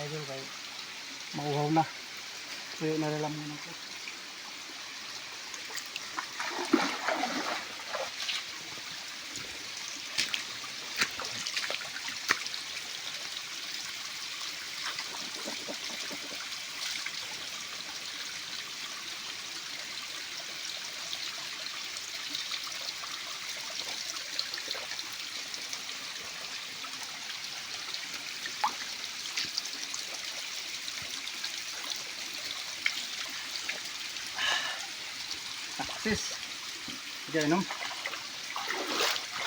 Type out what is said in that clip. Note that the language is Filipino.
idol kay mauhaw na. Tuyo na lang muna ko. Sis, diyan no.